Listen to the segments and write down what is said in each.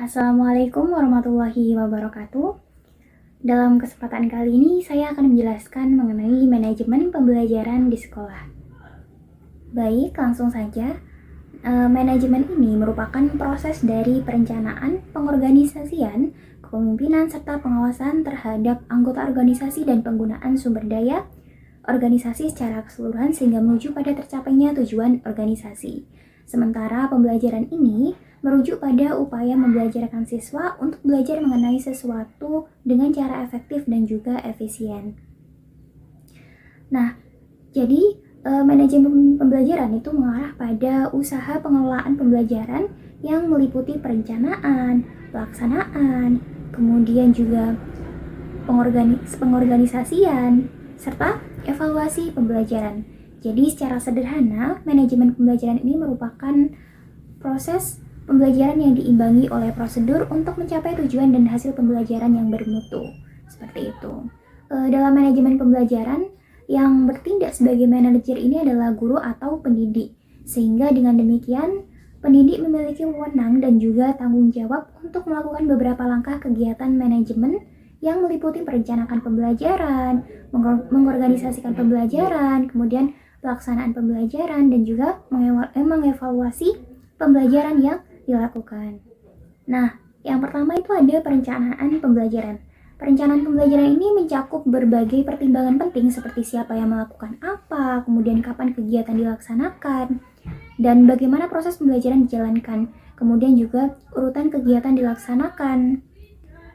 Assalamualaikum warahmatullahi wabarakatuh. Dalam kesempatan kali ini saya akan menjelaskan mengenai manajemen pembelajaran di sekolah. Baik, langsung saja. Manajemen ini merupakan proses dari perencanaan, pengorganisasian, kepemimpinan, serta pengawasan terhadap anggota organisasi dan penggunaan sumber daya organisasi secara keseluruhan sehingga menuju pada tercapainya tujuan organisasi. Sementara pembelajaran ini merujuk pada upaya membelajarkan siswa untuk belajar mengenai sesuatu dengan cara efektif dan juga efisien. Nah, jadi manajemen pembelajaran itu mengarah pada usaha pengelolaan pembelajaran yang meliputi perencanaan, pelaksanaan, kemudian juga pengorganisasian, serta evaluasi pembelajaran. Jadi secara sederhana, manajemen pembelajaran ini merupakan proses pembelajaran yang diimbangi oleh prosedur untuk mencapai tujuan dan hasil pembelajaran yang bermutu. Seperti itu. Dalam manajemen pembelajaran, yang bertindak sebagai manajer ini adalah guru atau pendidik. Sehingga dengan demikian, pendidik memiliki wewenang dan juga tanggung jawab untuk melakukan beberapa langkah kegiatan manajemen yang meliputi perencanaan pembelajaran, mengorganisasikan pembelajaran, kemudian pelaksanaan pembelajaran, dan juga mengevaluasi pembelajaran yang dilakukan. Nah, yang pertama itu ada perencanaan pembelajaran. Perencanaan pembelajaran ini mencakup berbagai pertimbangan penting seperti siapa yang melakukan apa, kemudian kapan kegiatan dilaksanakan, dan bagaimana proses pembelajaran dijalankan. Kemudian juga urutan kegiatan dilaksanakan,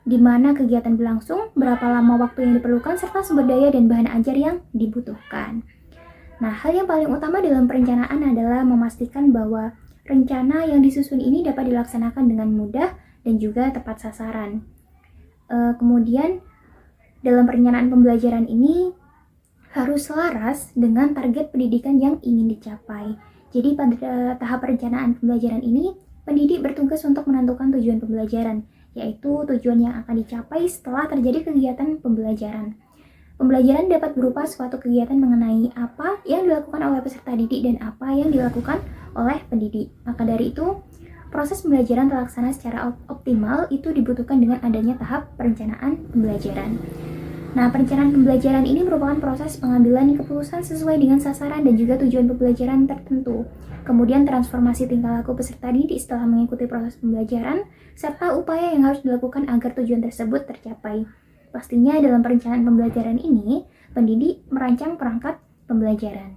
di mana kegiatan berlangsung, berapa lama waktu yang diperlukan, serta sumber daya dan bahan ajar yang dibutuhkan. Nah, hal yang paling utama dalam perencanaan adalah memastikan bahwa rencana yang disusun ini dapat dilaksanakan dengan mudah dan juga tepat sasaran. Kemudian, dalam perencanaan pembelajaran ini harus selaras dengan target pendidikan yang ingin dicapai. Jadi pada tahap perencanaan pembelajaran ini, pendidik bertugas untuk menentukan tujuan pembelajaran, yaitu tujuan yang akan dicapai setelah terjadi kegiatan pembelajaran. Pembelajaran dapat berupa suatu kegiatan mengenai apa yang dilakukan oleh peserta didik dan apa yang dilakukan oleh pendidik. Maka dari itu, proses pembelajaran terlaksana secara optimal itu dibutuhkan dengan adanya tahap perencanaan pembelajaran. Nah, perencanaan pembelajaran ini merupakan proses pengambilan keputusan sesuai dengan sasaran dan juga tujuan pembelajaran tertentu. Kemudian transformasi tingkah laku peserta didik setelah mengikuti proses pembelajaran, serta upaya yang harus dilakukan agar tujuan tersebut tercapai. Pastinya dalam perencanaan pembelajaran ini, pendidik merancang perangkat pembelajaran.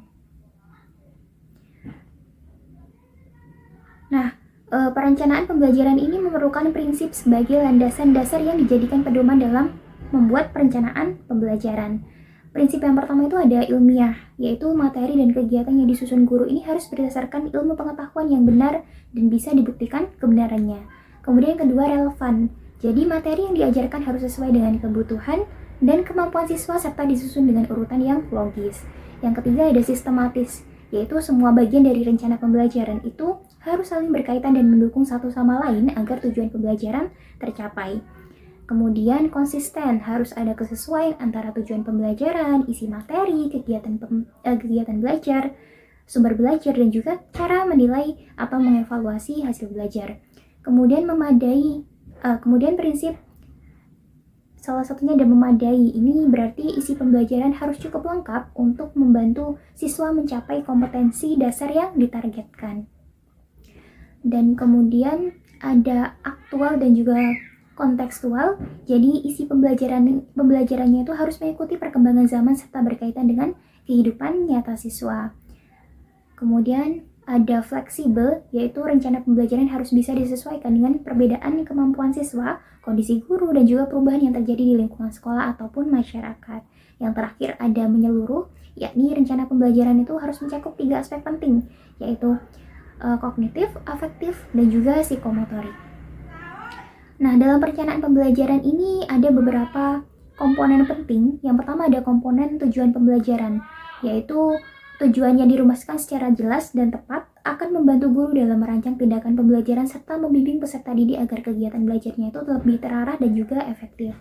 Nah, perencanaan pembelajaran ini memerlukan prinsip sebagai landasan dasar yang dijadikan pedoman dalam membuat perencanaan pembelajaran. Prinsip yang pertama itu ada ilmiah, yaitu materi dan kegiatan yang disusun guru ini harus berdasarkan ilmu pengetahuan yang benar dan bisa dibuktikan kebenarannya. Kemudian yang kedua relevan, jadi materi yang diajarkan harus sesuai dengan kebutuhan dan kemampuan siswa serta disusun dengan urutan yang logis. Yang ketiga ada sistematis, yaitu semua bagian dari rencana pembelajaran itu harus saling berkaitan dan mendukung satu sama lain agar tujuan pembelajaran tercapai. Kemudian konsisten, harus ada kesesuaian antara tujuan pembelajaran, isi materi, kegiatan belajar, sumber belajar, dan juga cara menilai atau mengevaluasi hasil belajar. Kemudian kemudian prinsip salah satunya ada memadai. Ini berarti isi pembelajaran harus cukup lengkap untuk membantu siswa mencapai kompetensi dasar yang ditargetkan. Dan kemudian ada aktual dan juga kontekstual. Jadi isi pembelajarannya itu harus mengikuti perkembangan zaman serta berkaitan dengan kehidupan nyata siswa. Kemudian ada fleksibel, yaitu rencana pembelajaran harus bisa disesuaikan dengan perbedaan kemampuan siswa, kondisi guru, dan juga perubahan yang terjadi di lingkungan sekolah ataupun masyarakat. Yang terakhir ada menyeluruh, yakni rencana pembelajaran itu harus mencakup 3 aspek penting, yaitu kognitif, afektif, dan juga psikomotorik. Nah, dalam perencanaan pembelajaran ini ada beberapa komponen penting. Yang pertama ada komponen tujuan pembelajaran, yaitu tujuannya dirumuskan secara jelas dan tepat akan membantu guru dalam merancang tindakan pembelajaran serta membimbing peserta didik agar kegiatan belajarnya itu lebih terarah dan juga efektif.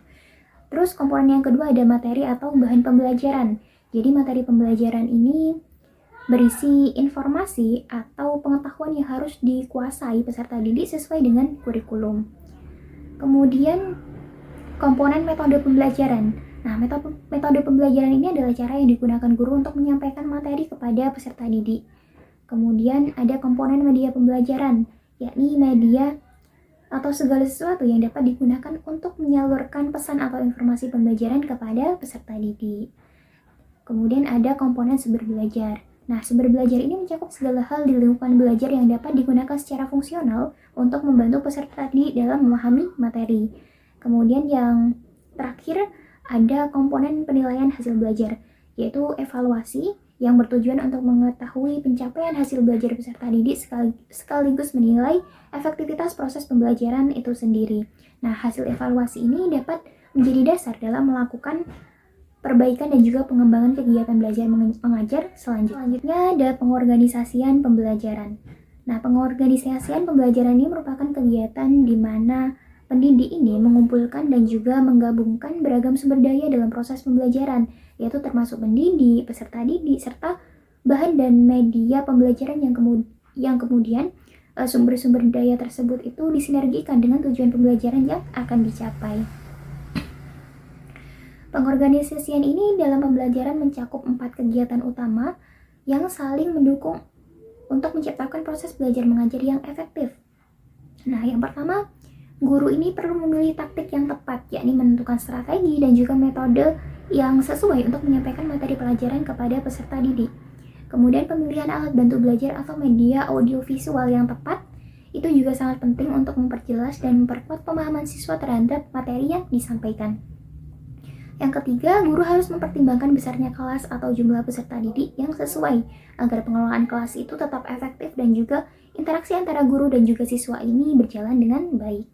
Terus komponen yang kedua ada materi atau bahan pembelajaran. Jadi materi pembelajaran ini berisi informasi atau pengetahuan yang harus dikuasai peserta didik sesuai dengan kurikulum. Kemudian komponen metode pembelajaran. Nah, metode pembelajaran ini adalah cara yang digunakan guru untuk menyampaikan materi kepada peserta didik. Kemudian ada komponen media pembelajaran, yakni media atau segala sesuatu yang dapat digunakan untuk menyalurkan pesan atau informasi pembelajaran kepada peserta didik. Kemudian ada komponen sumber belajar. Nah, sumber belajar ini mencakup segala hal di lingkungan belajar yang dapat digunakan secara fungsional untuk membantu peserta didik dalam memahami materi. Kemudian yang terakhir ada komponen penilaian hasil belajar, yaitu evaluasi yang bertujuan untuk mengetahui pencapaian hasil belajar peserta didik sekaligus menilai efektivitas proses pembelajaran itu sendiri. Nah, hasil evaluasi ini dapat menjadi dasar dalam melakukan perbaikan dan juga pengembangan kegiatan belajar mengajar selanjutnya ada pengorganisasian pembelajaran. Nah, pengorganisasian pembelajaran ini merupakan kegiatan di mana pendidik ini mengumpulkan dan juga menggabungkan beragam sumber daya dalam proses pembelajaran, yaitu termasuk pendidik, peserta didik, serta bahan dan media pembelajaran yang kemudian sumber-sumber daya tersebut itu disinergikan dengan tujuan pembelajaran yang akan dicapai. Pengorganisasian ini dalam pembelajaran mencakup 4 kegiatan utama yang saling mendukung untuk menciptakan proses belajar mengajar yang efektif. Nah, yang pertama, guru ini perlu memilih taktik yang tepat, yakni menentukan strategi dan juga metode yang sesuai untuk menyampaikan materi pelajaran kepada peserta didik. Kemudian pemilihan alat bantu belajar atau media audiovisual yang tepat itu juga sangat penting untuk memperjelas dan memperkuat pemahaman siswa terhadap materi yang disampaikan. Yang ketiga, guru harus mempertimbangkan besarnya kelas atau jumlah peserta didik yang sesuai agar pengelolaan kelas itu tetap efektif dan juga interaksi antara guru dan juga siswa ini berjalan dengan baik.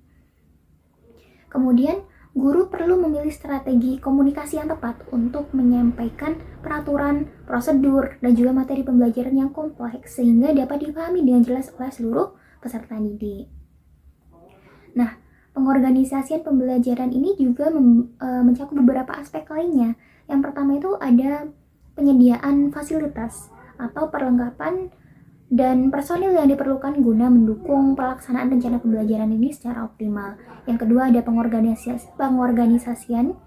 Kemudian, guru perlu memilih strategi komunikasi yang tepat untuk menyampaikan peraturan, prosedur, dan juga materi pembelajaran yang kompleks sehingga dapat dipahami dengan jelas oleh seluruh peserta didik. Nah, pengorganisasian pembelajaran ini juga mencakup beberapa aspek lainnya. Yang pertama itu ada penyediaan fasilitas atau perlengkapan dan personil yang diperlukan guna mendukung pelaksanaan rencana pembelajaran ini secara optimal. Yang kedua ada pengorganisasian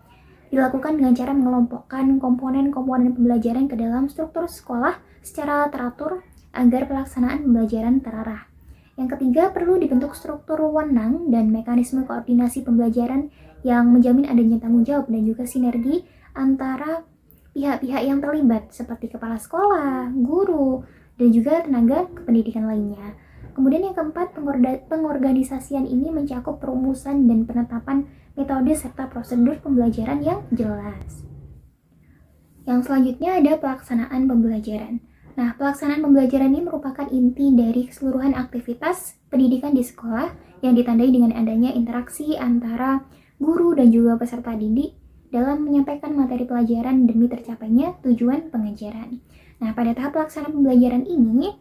dilakukan dengan cara mengelompokkan komponen-komponen pembelajaran ke dalam struktur sekolah secara teratur agar pelaksanaan pembelajaran terarah. Yang ketiga, perlu dibentuk struktur wewenang dan mekanisme koordinasi pembelajaran yang menjamin adanya tanggung jawab dan juga sinergi antara pihak-pihak yang terlibat seperti kepala sekolah, guru, dan juga tenaga kependidikan lainnya. Kemudian yang keempat, pengorganisasian ini mencakup perumusan dan penetapan metode serta prosedur pembelajaran yang jelas. Yang selanjutnya ada pelaksanaan pembelajaran. Nah, pelaksanaan pembelajaran ini merupakan inti dari keseluruhan aktivitas pendidikan di sekolah yang ditandai dengan adanya interaksi antara guru dan juga peserta didik dalam menyampaikan materi pelajaran demi tercapainya tujuan pengajaran. Nah, pada tahap pelaksanaan pembelajaran ini,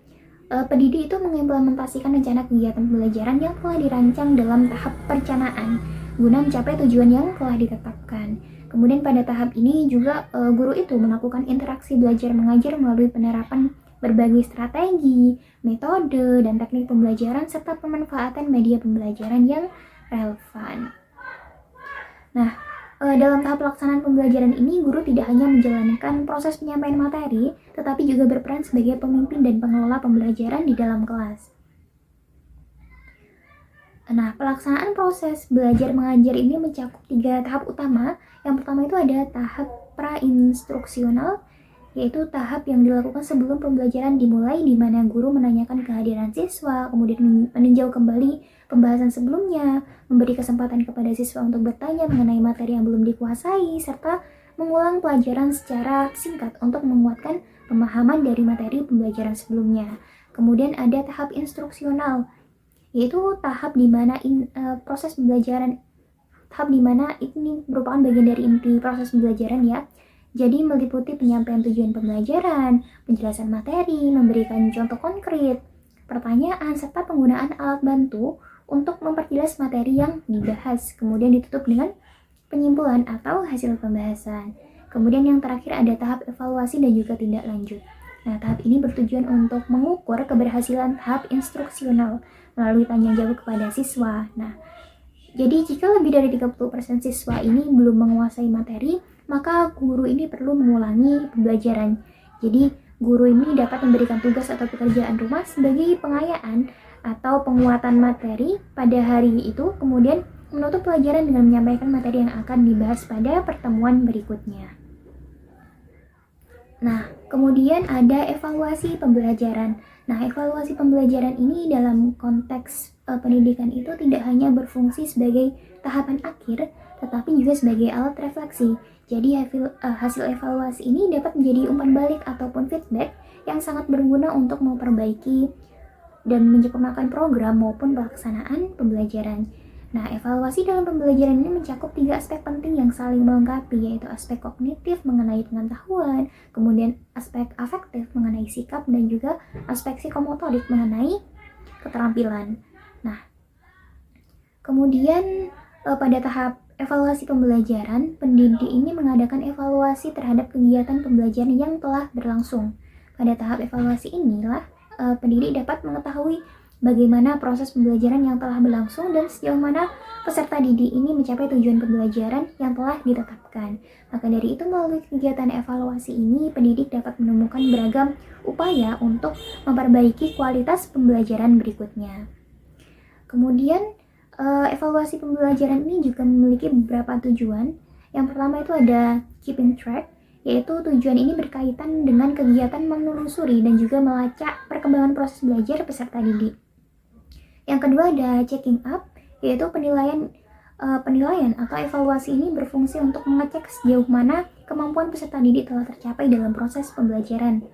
pendidik itu mengimplementasikan rencana kegiatan pembelajaran yang telah dirancang dalam tahap perencanaan guna mencapai tujuan yang telah ditetapkan. Kemudian pada tahap ini juga guru itu melakukan interaksi belajar mengajar melalui penerapan berbagai strategi, metode, dan teknik pembelajaran serta pemanfaatan media pembelajaran yang relevan. Nah, dalam tahap pelaksanaan pembelajaran ini guru tidak hanya menjalankan proses penyampaian materi, tetapi juga berperan sebagai pemimpin dan pengelola pembelajaran di dalam kelas. Nah, pelaksanaan proses belajar mengajar ini mencakup 3 tahap utama. Yang pertama itu ada tahap pra-instruksional, yaitu tahap yang dilakukan sebelum pembelajaran dimulai, di mana guru menanyakan kehadiran siswa, kemudian meninjau kembali pembahasan sebelumnya, memberi kesempatan kepada siswa untuk bertanya mengenai materi yang belum dikuasai, serta mengulang pelajaran secara singkat untuk menguatkan pemahaman dari materi pembelajaran sebelumnya. Kemudian ada tahap instruksional, yaitu tahap di mana proses pembelajaran, tahap di mana ini merupakan bagian dari inti proses pembelajaran ya. Jadi meliputi penyampaian tujuan pembelajaran, penjelasan materi, memberikan contoh konkret, pertanyaan, serta penggunaan alat bantu untuk memperjelas materi yang dibahas. Kemudian ditutup dengan penyimpulan atau hasil pembahasan. Kemudian yang terakhir ada tahap evaluasi dan juga tindak lanjut. Nah, tahap ini bertujuan untuk mengukur keberhasilan tahap instruksional melalui tanya jawab kepada siswa. Nah, Jadi jika lebih dari 30% siswa ini belum menguasai materi, maka guru ini perlu mengulangi pembelajaran. Jadi guru ini dapat memberikan tugas atau pekerjaan rumah sebagai pengayaan atau penguatan materi pada hari itu, kemudian menutup pelajaran dengan menyampaikan materi yang akan dibahas pada pertemuan berikutnya. Nah, kemudian ada evaluasi pembelajaran. Nah, evaluasi pembelajaran ini dalam konteks pendidikan itu tidak hanya berfungsi sebagai tahapan akhir, tetapi juga sebagai alat refleksi. Jadi hasil evaluasi ini dapat menjadi umpan balik ataupun feedback yang sangat berguna untuk memperbaiki dan menyempurnakan program maupun pelaksanaan pembelajaran. Nah, evaluasi dalam pembelajaran ini mencakup 3 aspek penting yang saling melengkapi, yaitu aspek kognitif mengenai pengetahuan, kemudian aspek afektif mengenai sikap, dan juga aspek psikomotorik mengenai keterampilan. Nah, kemudian pada tahap evaluasi pembelajaran, pendidik ini mengadakan evaluasi terhadap kegiatan pembelajaran yang telah berlangsung. Pada tahap evaluasi inilah pendidik dapat mengetahui bagaimana proses pembelajaran yang telah berlangsung dan sejauh mana peserta didik ini mencapai tujuan pembelajaran yang telah ditetapkan. Maka dari itu, melalui kegiatan evaluasi ini, pendidik dapat menemukan beragam upaya untuk memperbaiki kualitas pembelajaran berikutnya. Kemudian, evaluasi pembelajaran ini juga memiliki beberapa tujuan. Yang pertama itu ada keeping track, yaitu tujuan ini berkaitan dengan kegiatan menelusuri dan juga melacak perkembangan proses belajar peserta didik. Yang kedua ada checking up, yaitu penilaian atau evaluasi ini berfungsi untuk mengecek sejauh mana kemampuan peserta didik telah tercapai dalam proses pembelajaran.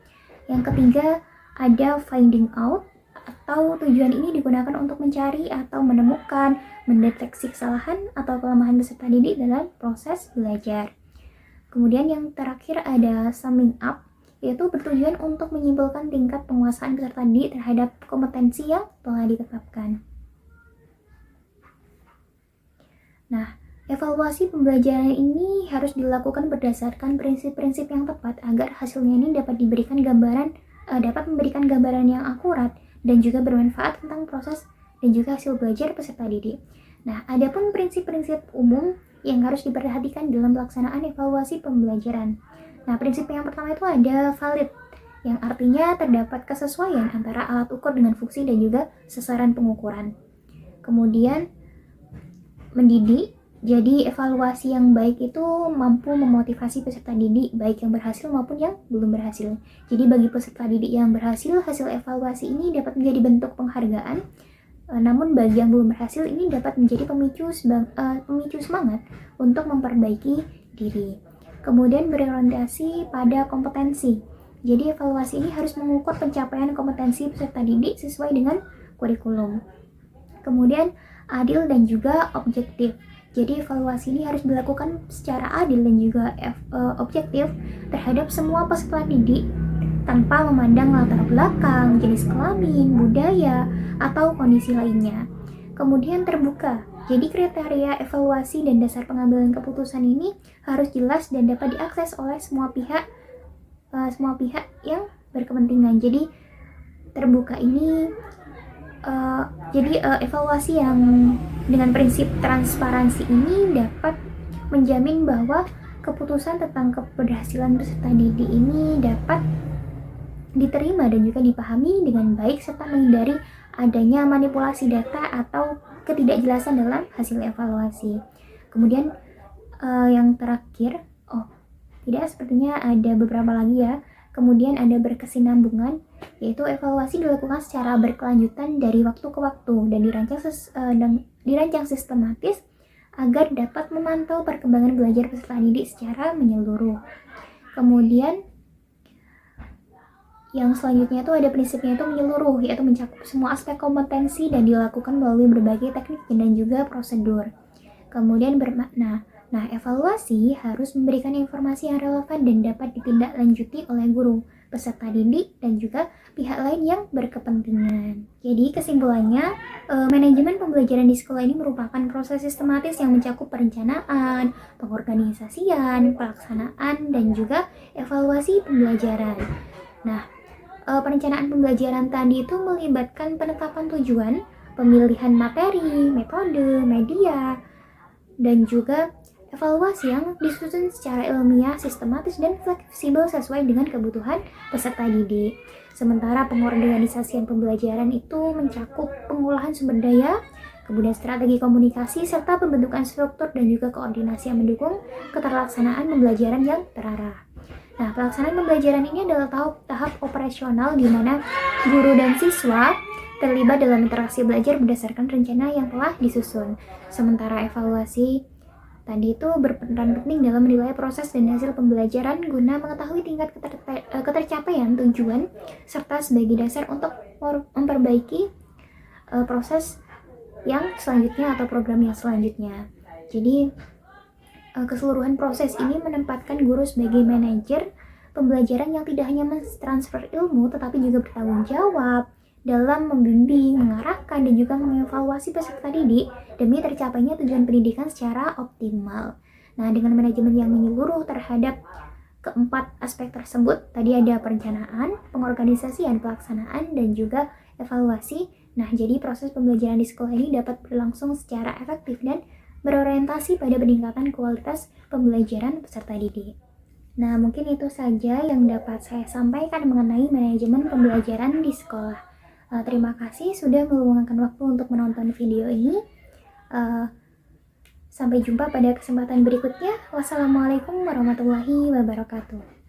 Yang ketiga ada finding out, atau tujuan ini digunakan untuk mencari atau menemukan, mendeteksi kesalahan atau kelemahan peserta didik dalam proses belajar. Kemudian yang terakhir ada summing up, yaitu bertujuan untuk menyimpulkan tingkat penguasaan peserta didik terhadap kompetensi yang telah ditetapkan. Nah, evaluasi pembelajaran ini harus dilakukan berdasarkan prinsip-prinsip yang tepat agar hasilnya ini dapat memberikan gambaran yang akurat dan juga bermanfaat tentang proses dan juga hasil belajar peserta didik. Nah, adapun prinsip-prinsip umum yang harus diperhatikan dalam pelaksanaan evaluasi pembelajaran. Nah, prinsip yang pertama itu ada valid, yang artinya terdapat kesesuaian antara alat ukur dengan fungsi dan juga sasaran pengukuran. Kemudian, mendidik, jadi evaluasi yang baik itu mampu memotivasi peserta didik, baik yang berhasil maupun yang belum berhasil. Jadi bagi peserta didik yang berhasil, hasil evaluasi ini dapat menjadi bentuk penghargaan. Namun bagi yang belum berhasil, ini dapat menjadi pemicu semangat untuk memperbaiki diri. Kemudian berorientasi pada kompetensi. Jadi evaluasi ini harus mengukur pencapaian kompetensi peserta didik sesuai dengan kurikulum. Kemudian adil dan juga objektif. Jadi evaluasi ini harus dilakukan secara adil dan juga objektif terhadap semua peserta didik tanpa memandang latar belakang, jenis kelamin, budaya, atau kondisi lainnya. Kemudian terbuka. Jadi kriteria evaluasi dan dasar pengambilan keputusan ini harus jelas dan dapat diakses oleh semua pihak yang berkepentingan. Jadi terbuka ini evaluasi yang dengan prinsip transparansi ini dapat menjamin bahwa keputusan tentang keberhasilan peserta didik ini dapat diterima dan juga dipahami dengan baik serta menghindari adanya manipulasi data atau ketidakjelasan dalam hasil evaluasi. Kemudian yang terakhir, sepertinya ada beberapa lagi ya. Kemudian ada berkesinambungan, yaitu evaluasi dilakukan secara berkelanjutan dari waktu ke waktu dan dirancang sistematis agar dapat memantau perkembangan belajar peserta didik secara menyeluruh. Kemudian yang selanjutnya itu ada prinsipnya itu menyeluruh, yaitu mencakup semua aspek kompetensi dan dilakukan melalui berbagai teknik dan juga prosedur. Kemudian bermakna. Nah, evaluasi harus memberikan informasi yang relevan dan dapat ditindaklanjuti oleh guru, peserta didik, dan juga pihak lain yang berkepentingan. Jadi kesimpulannya, manajemen pembelajaran di sekolah ini merupakan proses sistematis yang mencakup perencanaan, pengorganisasian, pelaksanaan, dan juga evaluasi pembelajaran. Nah, perencanaan pembelajaran tadi itu melibatkan penetapan tujuan, pemilihan materi, metode, media, dan juga evaluasi yang disusun secara ilmiah, sistematis, dan fleksibel sesuai dengan kebutuhan peserta didik. Sementara pengorganisasian pembelajaran itu mencakup pengolahan sumber daya, kemudian strategi komunikasi, serta pembentukan struktur dan juga koordinasi yang mendukung keterlaksanaan pembelajaran yang terarah. Nah, pelaksanaan pembelajaran ini adalah tahap operasional di mana guru dan siswa terlibat dalam interaksi belajar berdasarkan rencana yang telah disusun. Sementara evaluasi tadi itu berperan penting dalam menilai proses dan hasil pembelajaran guna mengetahui tingkat ketercapaian tujuan serta sebagai dasar untuk memperbaiki proses yang selanjutnya atau program yang selanjutnya. Jadi keseluruhan proses ini menempatkan guru sebagai manajer pembelajaran yang tidak hanya mentransfer ilmu tetapi juga bertanggung jawab dalam membimbing, mengarahkan, dan juga mengevaluasi peserta didik demi tercapainya tujuan pendidikan secara optimal. Nah, dengan manajemen yang menyeluruh terhadap keempat aspek tersebut, tadi ada perencanaan, pengorganisasian, pelaksanaan, dan juga evaluasi. Nah, jadi proses pembelajaran di sekolah ini dapat berlangsung secara efektif dan berorientasi pada peningkatan kualitas pembelajaran peserta didik. Nah, mungkin itu saja yang dapat saya sampaikan mengenai manajemen pembelajaran di sekolah. Terima kasih sudah meluangkan waktu untuk menonton video ini. Sampai jumpa pada kesempatan berikutnya. Wassalamualaikum warahmatullahi wabarakatuh.